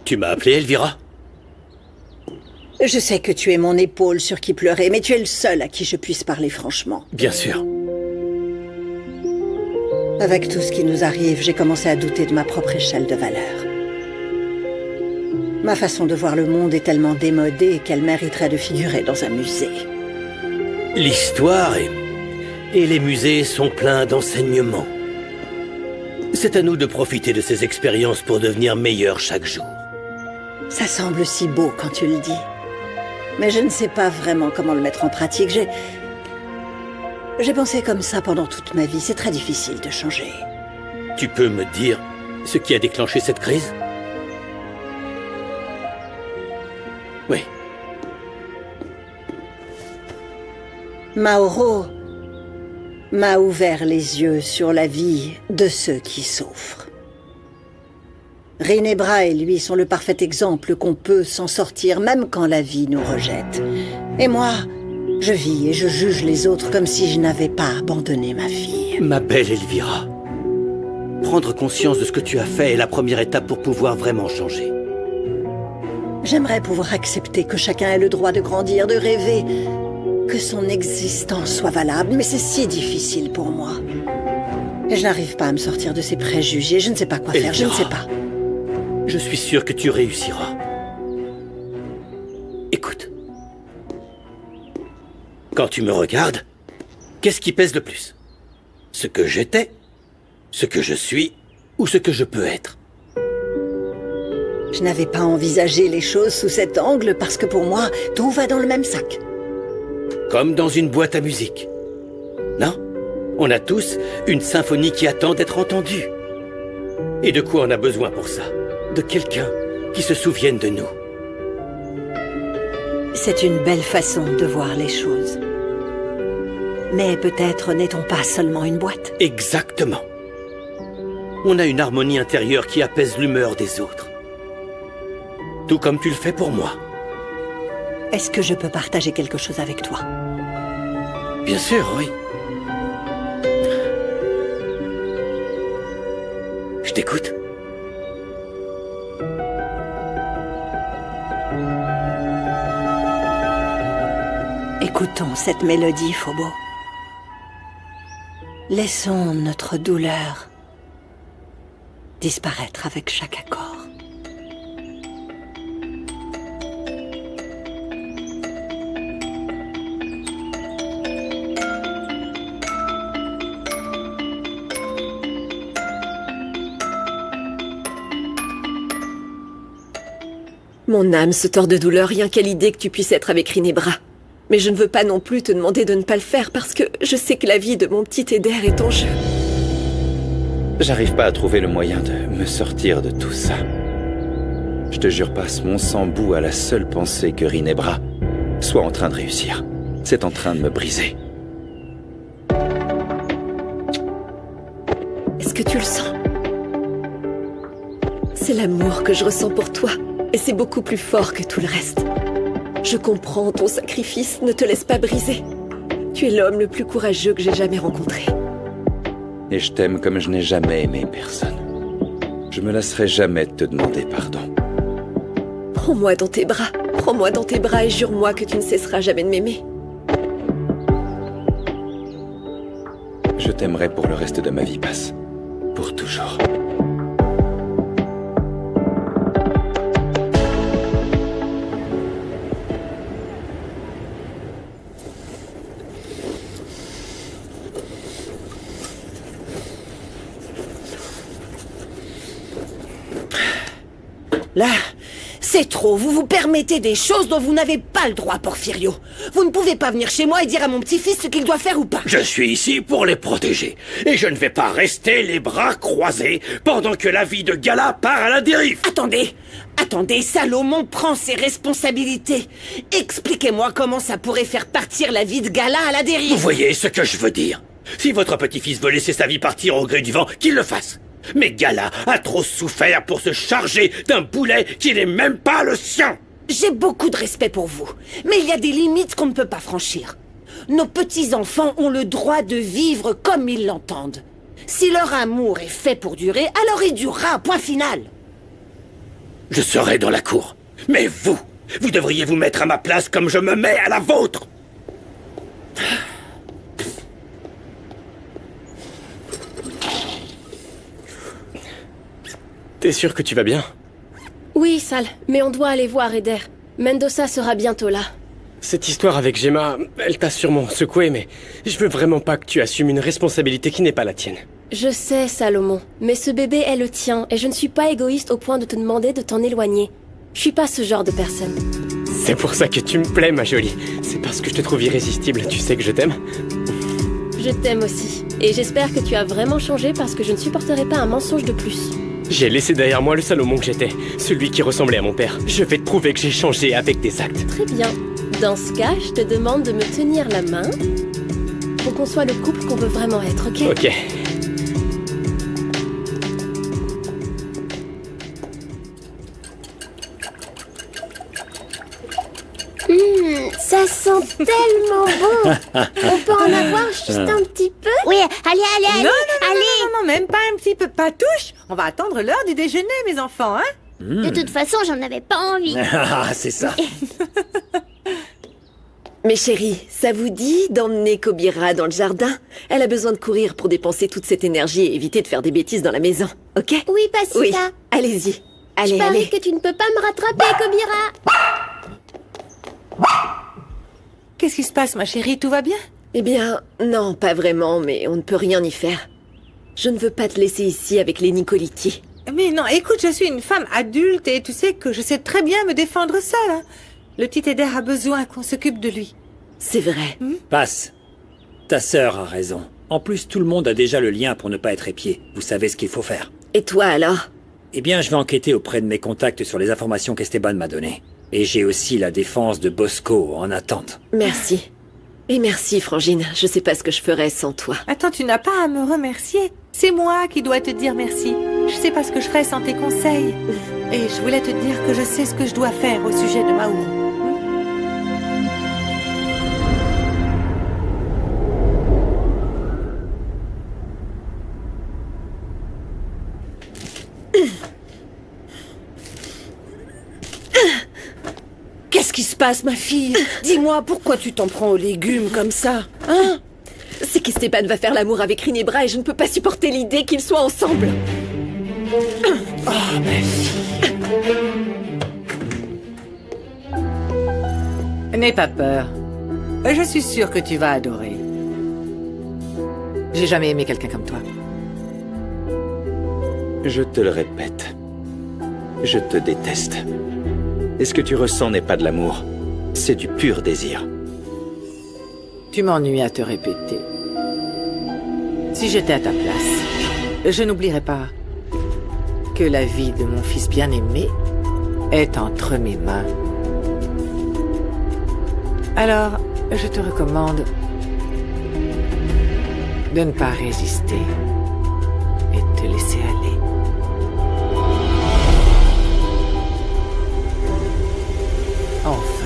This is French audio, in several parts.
Tu m'as appelé, Elvira? Je sais que tu es mon épaule sur qui pleurer, mais tu es le seul à qui je puisse parler franchement. Bien sûr. Avec tout ce qui nous arrive, j'ai commencé à douter de ma propre échelle de valeur. Ma façon de voir le monde est tellement démodée qu'elle mériterait de figurer dans un musée. L'histoire et les musées sont pleins d'enseignements. C'est à nous de profiter de ces expériences pour devenir meilleurs chaque jour. Ça semble si beau quand tu le dis. Mais je ne sais pas vraiment comment le mettre en pratique. J'ai pensé comme ça pendant toute ma vie. C'est très difficile de changer. Tu peux me dire ce qui a déclenché cette crise? Oui. Mauro m'a ouvert les yeux sur la vie de ceux qui souffrent. Rinebra et lui sont le parfait exemple qu'on peut s'en sortir même quand la vie nous rejette. Et moi, je vis et je juge les autres comme si je n'avais pas abandonné ma fille. Ma belle Elvira, prendre conscience de ce que tu as fait est la première étape pour pouvoir vraiment changer. J'aimerais pouvoir accepter que chacun ait le droit de grandir, de rêver, que son existence soit valable, mais c'est si difficile pour moi. Et je n'arrive pas à me sortir de ces préjugés, je ne sais pas quoi faire, je ne sais pas. Je suis sûr que tu réussiras. Écoute. Quand tu me regardes, qu'est-ce qui pèse le plus? Ce que j'étais, ce que je suis, ou ce que je peux être? Je n'avais pas envisagé les choses sous cet angle parce que pour moi, tout va dans le même sac. Comme dans une boîte à musique. Non? On a tous une symphonie qui attend d'être entendue. Et de quoi on a besoin pour ça? De quelqu'un qui se souvienne de nous. C'est une belle façon de voir les choses. Mais peut-être n'est-on pas seulement une boîte? Exactement. On a une harmonie intérieure qui apaise l'humeur des autres. Tout comme tu le fais pour moi. Est-ce que je peux partager quelque chose avec toi? Bien sûr, oui. Je t'écoute. Écoutons cette mélodie, Phobo. Laissons notre douleur disparaître avec chaque accord. Mon âme se tord de douleur rien qu'à l'idée que tu puisses être avec Rinebra. Mais je ne veux pas non plus te demander de ne pas le faire parce que je sais que la vie de mon petit Eder est en jeu. J'arrive pas à trouver le moyen de me sortir de tout ça. Je te jure, passe mon sang bout à la seule pensée que Rinebra soit en train de réussir. C'est en train de me briser. Est-ce que tu le sens? C'est l'amour que je ressens pour toi. Et c'est beaucoup plus fort que tout le reste. Je comprends, ton sacrifice ne te laisse pas briser. Tu es l'homme le plus courageux que j'ai jamais rencontré. Et je t'aime comme je n'ai jamais aimé personne. Je me lasserai jamais de te demander pardon. Prends-moi dans tes bras. Prends-moi dans tes bras et jure-moi que tu ne cesseras jamais de m'aimer. Je t'aimerai pour le reste de ma vie, passe. Pour toujours. Là, c'est trop. Vous vous permettez des choses dont vous n'avez pas le droit, Porfirio. Vous ne pouvez pas venir chez moi et dire à mon petit-fils ce qu'il doit faire ou pas. Je suis ici pour les protéger. Et je ne vais pas rester les bras croisés pendant que la vie de Gala part à la dérive. Attendez, Salomon prend ses responsabilités. Expliquez-moi comment ça pourrait faire partir la vie de Gala à la dérive. Vous voyez ce que je veux dire? Si votre petit-fils veut laisser sa vie partir au gré du vent, qu'il le fasse. Mais Gala a trop souffert pour se charger d'un boulet qui n'est même pas le sien. J'ai beaucoup de respect pour vous, mais il y a des limites qu'on ne peut pas franchir. Nos petits-enfants ont le droit de vivre comme ils l'entendent. Si leur amour est fait pour durer, alors il durera, point final. Je serai dans la cour. Mais vous, vous devriez vous mettre à ma place comme je me mets à la vôtre. T'es sûr que tu vas bien? Oui, Sal, mais on doit aller voir Eder. Mendoza sera bientôt là. Cette histoire avec Gemma, elle t'a sûrement secoué, mais je veux vraiment pas que tu assumes une responsabilité qui n'est pas la tienne. Je sais, Salomon, mais ce bébé est le tien, et je ne suis pas égoïste au point de te demander de t'en éloigner. Je suis pas ce genre de personne. C'est pour ça que tu me plais, ma jolie. C'est parce que je te trouve irrésistible, tu sais que je t'aime. Je t'aime aussi, et j'espère que tu as vraiment changé parce que je ne supporterai pas un mensonge de plus. J'ai laissé derrière moi le Salomon que j'étais, celui qui ressemblait à mon père. Je vais te prouver que j'ai changé avec des actes. Très bien. Dans ce cas, je te demande de me tenir la main pour qu'on soit le couple qu'on veut vraiment être, ok? Ok. Ça sent tellement bon. On peut en avoir juste un petit peu? Oui, allez, Non, même pas un petit peu. Pas touche. On va attendre l'heure du déjeuner, mes enfants, hein? De toute façon, j'en avais pas envie. Ah, c'est ça. Mes chéris, ça vous dit d'emmener Kobira dans le jardin? Elle a besoin de courir pour dépenser toute cette énergie et éviter de faire des bêtises dans la maison, ok? Oui, Pasita. Oui, allez-y. Allez, Je parie allez. que tu ne peux pas me rattraper, Kobira. Qu'est-ce qui se passe, ma chérie? Tout va bien? Eh bien, non, pas vraiment, mais on ne peut rien y faire. Je ne veux pas te laisser ici avec les Nicoliti. Mais non, écoute, je suis une femme adulte et tu sais que je sais très bien me défendre seule. Hein. Le petit Eder a besoin qu'on s'occupe de lui. C'est vrai. Passe. Ta sœur a raison. En plus, tout le monde a déjà le lien pour ne pas être épié. Vous savez ce qu'il faut faire. Et toi alors? Eh bien, je vais enquêter auprès de mes contacts sur les informations qu'Esteban m'a données. Et j'ai aussi la défense de Bosco en attente. Merci. Et merci, Frangine. Je sais pas ce que je ferais sans toi. Attends, tu n'as pas à me remercier. C'est moi qui dois te dire merci. Je sais pas ce que je ferais sans tes conseils. Et je voulais te dire que je sais ce que je dois faire au sujet de Maouro. Qu'est-ce qui se passe, ma fille? Dis-moi, pourquoi tu t'en prends aux légumes comme ça? Hein? C'est qu'Esteban va faire l'amour avec Rinebra et je ne peux pas supporter l'idée qu'ils soient ensemble. Oh, ma fille. N'aie pas peur. Je suis sûre que tu vas adorer. J'ai jamais aimé quelqu'un comme toi. Je te le répète. Je te déteste. Et ce que tu ressens n'est pas de l'amour. C'est du pur désir. Tu m'ennuies à te répéter. Si j'étais à ta place, je n'oublierais pas que la vie de mon fils bien-aimé est entre mes mains. Alors, je te recommande de ne pas résister et de te laisser aller. Enfin.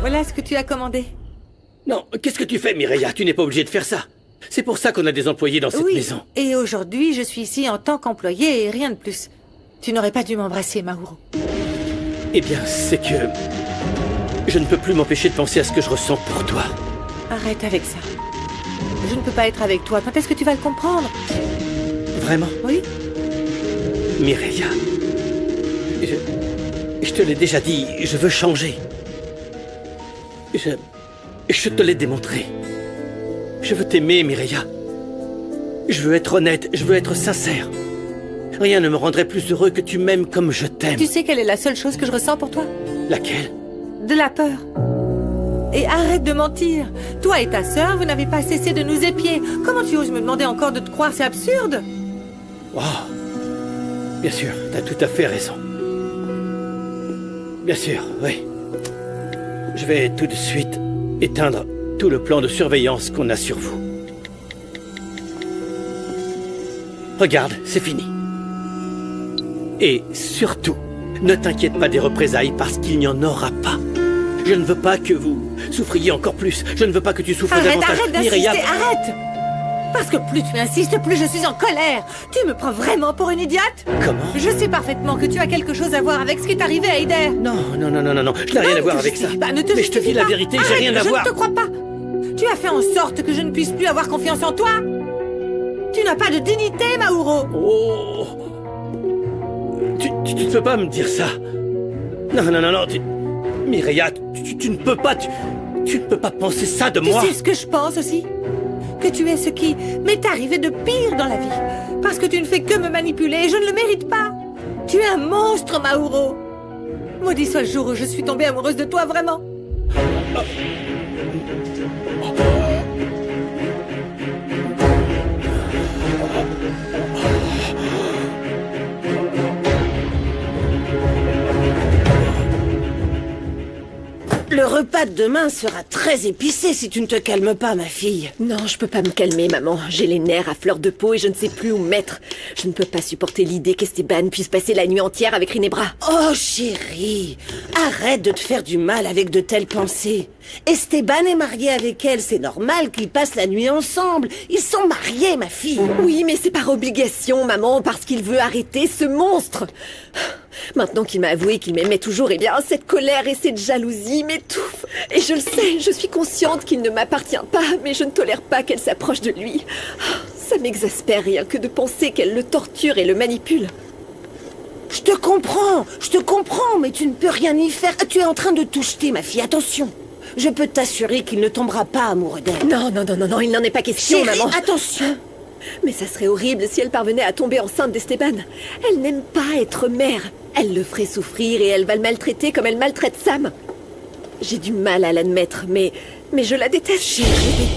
Voilà ce que tu as commandé. Non, qu'est-ce que tu fais, Mireia? Tu n'es pas obligée de faire ça. C'est pour ça qu'on a des employés dans cette maison. Et aujourd'hui, je suis ici en tant qu'employé et rien de plus. Tu n'aurais pas dû m'embrasser, Maouro. Eh bien, c'est que... je ne peux plus m'empêcher de penser à ce que je ressens pour toi. Arrête avec ça. Je ne peux pas être avec toi. Quand est-ce que tu vas le comprendre? Vraiment? Oui? Mireia, je te l'ai déjà dit, je veux changer. Je te l'ai démontré. Je veux t'aimer, Mireia. Je veux être honnête, je veux être sincère. Rien ne me rendrait plus heureux que tu m'aimes comme je t'aime. Tu sais quelle est la seule chose que je ressens pour toi? Laquelle? De la peur. Et arrête de mentir. Toi et ta sœur, vous n'avez pas cessé de nous épier. Comment tu oses me demander encore de te croire? C'est absurde. Oh, bien sûr, t'as tout à fait raison. Bien sûr, oui. Je vais tout de suite éteindre tout le plan de surveillance qu'on a sur vous. Regarde, c'est fini. Et surtout, ne t'inquiète pas des représailles parce qu'il n'y en aura pas. Je ne veux pas que vous souffriez encore plus. Je ne veux pas que tu souffres davantage. Arrête d'insister, Myriam. arrête! Parce que plus tu insistes, plus je suis en colère. Tu me prends vraiment pour une idiote? Comment? Je sais parfaitement que tu as quelque chose à voir avec ce qui est arrivé à Eider. Non, je n'ai rien à voir avec ça. Ne te Mais je te dis justifie la pas. vérité, j'ai Arrête, rien à voir. Je ne te crois pas. Tu as fait en sorte que je ne puisse plus avoir confiance en toi. Tu n'as pas de dignité, Mauro. Oh. Tu ne peux pas me dire ça. Non, Mireia, tu ne peux pas... Tu ne peux pas penser ça de moi. Tu sais ce que je pense aussi? Que tu es ce qui m'est arrivé de pire dans la vie. Parce que tu ne fais que me manipuler et je ne le mérite pas. Tu es un monstre, Mauro. Maudit soit le jour où je suis tombée amoureuse de toi, vraiment. Le repas de demain sera très épicé si tu ne te calmes pas, ma fille. Non, je peux pas me calmer, maman. J'ai les nerfs à fleur de peau et je ne sais plus où mettre. Je ne peux pas supporter l'idée qu'Esteban puisse passer la nuit entière avec Ginebra. Oh, chérie, arrête de te faire du mal avec de telles pensées. Esteban est marié avec elle, c'est normal qu'ils passent la nuit ensemble. Ils sont mariés, ma fille. Oui, mais c'est par obligation, maman, parce qu'il veut arrêter ce monstre. Maintenant qu'il m'a avoué qu'il m'aimait toujours, eh bien, cette colère et cette jalousie m'étouffent. Et je le sais, je suis consciente qu'il ne m'appartient pas, mais je ne tolère pas qu'elle s'approche de lui. Ça m'exaspère rien que de penser qu'elle le torture et le manipule. Je te comprends, mais tu ne peux rien y faire. Tu es en train de tout jeter, ma fille, attention. Je peux t'assurer qu'il ne tombera pas amoureux d'elle. Non, il n'en est pas question, Chérie, maman. attention. Mais ça serait horrible si elle parvenait à tomber enceinte d'Esteban. Elle n'aime pas être mère. Elle le ferait souffrir et elle va le maltraiter comme elle maltraite Sam. J'ai du mal à l'admettre, mais je la déteste. Je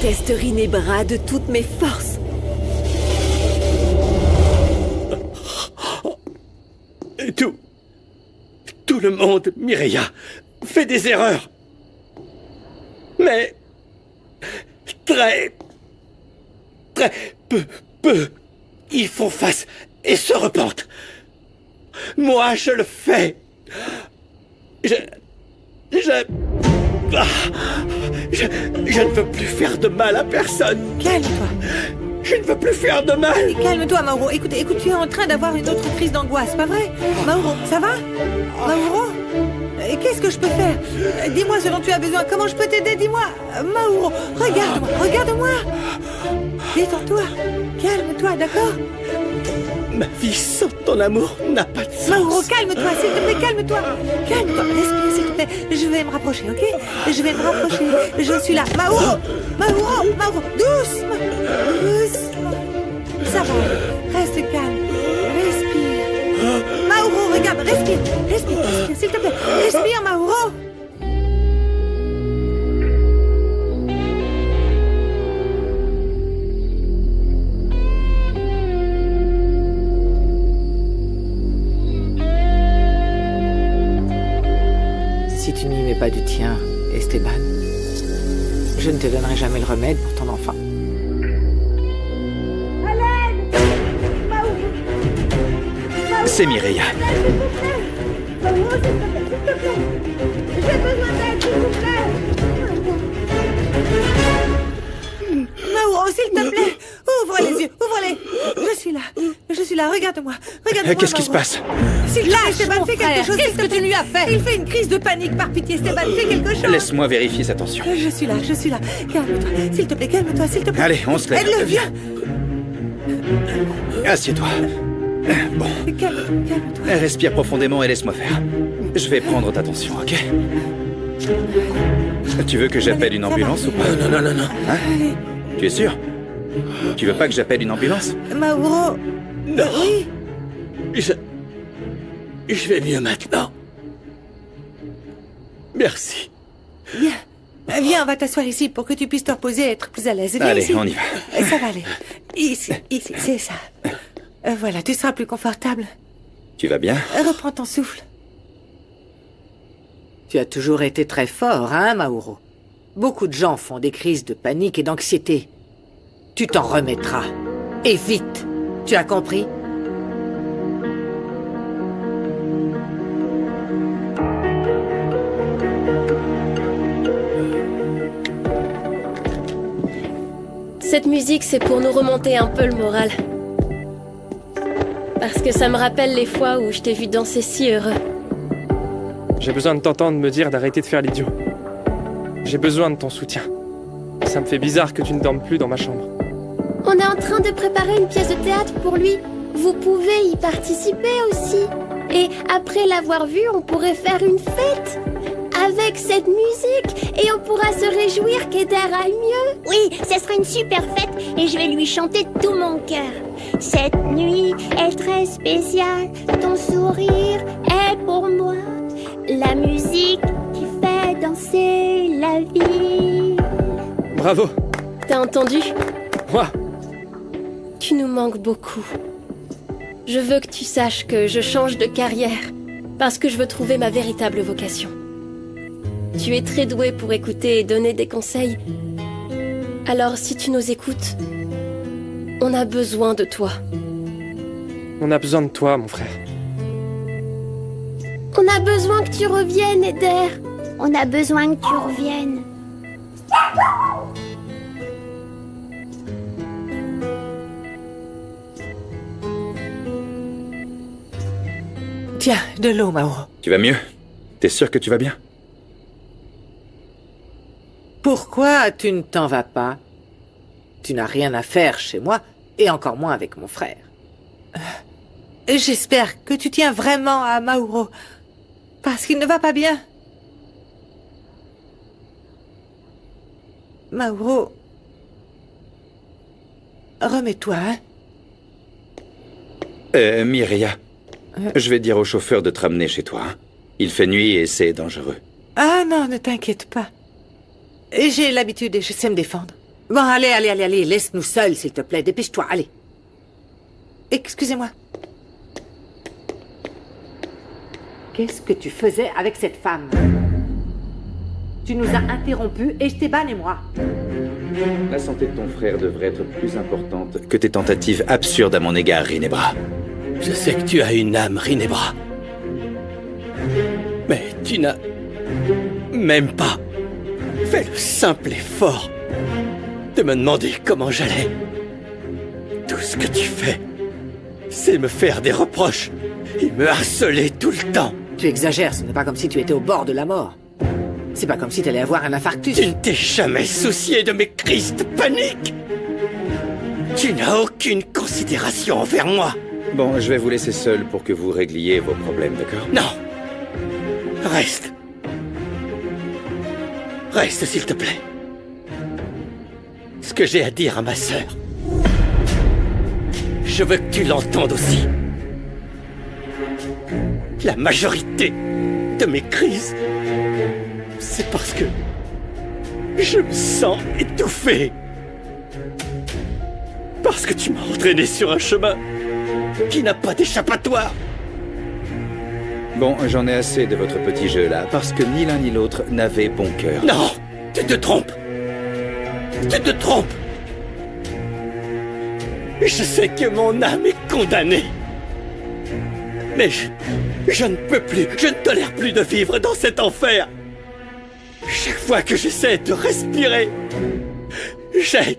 déteste Ginebra de toutes mes forces. Tout le monde, Mireia, fait des erreurs. Mais très peu, ils font face et se repentent. Moi, je le fais. Je ne veux plus faire de mal à personne. Calme-toi. Je ne veux plus faire de mal. Calme-toi, Mauro. Écoute, tu es en train d'avoir une autre crise d'angoisse, pas vrai? Mauro, ça va? Mauro? Qu'est-ce que je peux faire? Dis-moi ce dont tu as besoin. Comment je peux t'aider? Dis-moi. Mauro, regarde-moi. Détends-toi. Calme-toi, d'accord? Ma vie sans ton amour n'a pas de sens. Mauro, calme-toi, s'il te plaît, calme-toi. Calme-toi, respire, s'il te plaît. Je vais me rapprocher, ok? Je vais me rapprocher. Je suis là. Mauro, doucement. Ça va, reste calme. Respire. Mauro, regarde, respire, s'il te plaît. Respire, Mauro. Si tu n'y mets pas du tien, Esteban, je ne te donnerai jamais le remède pour ton enfant. C'est Mireia. Mauro, s'il te plaît, ouvre les yeux, ouvre-les. Je suis là, regarde-moi. Qu'est-ce qui se passe? S'il te plaît, Esteban, fais quelque chose. Qu'est-ce que tu lui as fait? Il fait une crise de panique, par pitié, Esteban, fais quelque chose. Laisse-moi vérifier sa tension. Je suis là. Calme-toi, s'il te plaît. Allez, on se lève. Aide-le, viens. Assieds-toi. Bon. Calme-toi. Respire profondément et laisse-moi faire. Je vais prendre ta tension, ok? Tu veux que j'appelle une ambulance ou pas? Non. Hein? Tu es sûr? Tu veux pas que j'appelle une ambulance? Mauro. Non. Oui. Je vais mieux maintenant. Merci. Viens, on va t'asseoir ici pour que tu puisses te reposer et être plus à l'aise. Viens Allez, ici. on y va. Ça va aller. Ici, c'est ça. Voilà, tu seras plus confortable. Tu vas bien? Reprends ton souffle. Tu as toujours été très fort, hein, Mauro? Beaucoup de gens font des crises de panique et d'anxiété. Tu t'en remettras. Et vite. Tu as compris? Cette musique, c'est pour nous remonter un peu le moral. Parce que ça me rappelle les fois où je t'ai vu danser si heureux. J'ai besoin de t'entendre me dire d'arrêter de faire l'idiot. J'ai besoin de ton soutien. Ça me fait bizarre que tu ne dormes plus dans ma chambre. On est en train de préparer une pièce de théâtre pour lui. Vous pouvez y participer aussi. Et après l'avoir vu, on pourrait faire une fête avec cette musique. Et on pourra se réjouir qu'Eder aille mieux. Oui, ce sera une super fête et je vais lui chanter de tout mon cœur. Cette nuit est très spéciale, ton sourire est pour moi la musique qui fait danser la vie. Bravo. T'as entendu? Moi. Tu nous manques beaucoup. Je veux que tu saches que je change de carrière parce que je veux trouver ma véritable vocation. Tu es très doué pour écouter et donner des conseils. Alors si tu nous écoutes, on a besoin de toi. On a besoin de toi, mon frère. On a besoin que tu reviennes, Eder. On a besoin que tu reviennes. Tiens, de l'eau, Mauro. Tu vas mieux? T'es sûr que tu vas bien? Pourquoi tu ne t'en vas pas? Tu n'as rien à faire chez moi, et encore moins avec mon frère. J'espère que tu tiens vraiment à Mauro, parce qu'il ne va pas bien. Mauro, remets-toi, hein? Mireia, je vais dire au chauffeur de te ramener chez toi. Hein. Il fait nuit et c'est dangereux. Ah non, ne t'inquiète pas. J'ai l'habitude et je sais me défendre. Bon, allez, laisse-nous seuls, s'il te plaît. Dépêche-toi, allez. Excusez-moi. Qu'est-ce que tu faisais avec cette femme? Tu nous as interrompus et je t'ai banni, moi. La santé de ton frère devrait être plus importante que tes tentatives absurdes à mon égard, Rinebra. Je sais que tu as une âme, Rinebra. Mais tu n'as même pas fait le simple effort de me demander comment j'allais. Tout ce que tu fais, c'est me faire des reproches et me harceler tout le temps. Tu exagères, ce n'est pas comme si tu étais au bord de la mort. C'est pas comme si tu allais avoir un infarctus. Tu ne t'es jamais soucié de mes crises de panique. Tu n'as aucune considération envers moi. Bon, je vais vous laisser seul pour que vous régliez vos problèmes, d'accord? Non. Reste. Reste, s'il te plaît. Ce que j'ai à dire à ma sœur, je veux que tu l'entendes aussi. La majorité de mes crises, c'est parce que je me sens étouffé. Parce que tu m'as entraîné sur un chemin qui n'a pas d'échappatoire. Bon, j'en ai assez de votre petit jeu là, parce que ni l'un ni l'autre n'avait bon cœur. Non, tu te trompes. Tu te trompes. Je sais que mon âme est condamnée. Mais je ne peux plus, je ne tolère plus de vivre dans cet enfer. Chaque fois que j'essaie de respirer, j'ai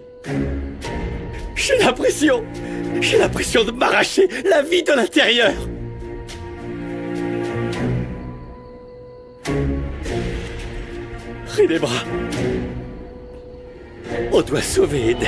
l'impression de m'arracher la vie de l'intérieur. Rinebra, on doit sauver Eder.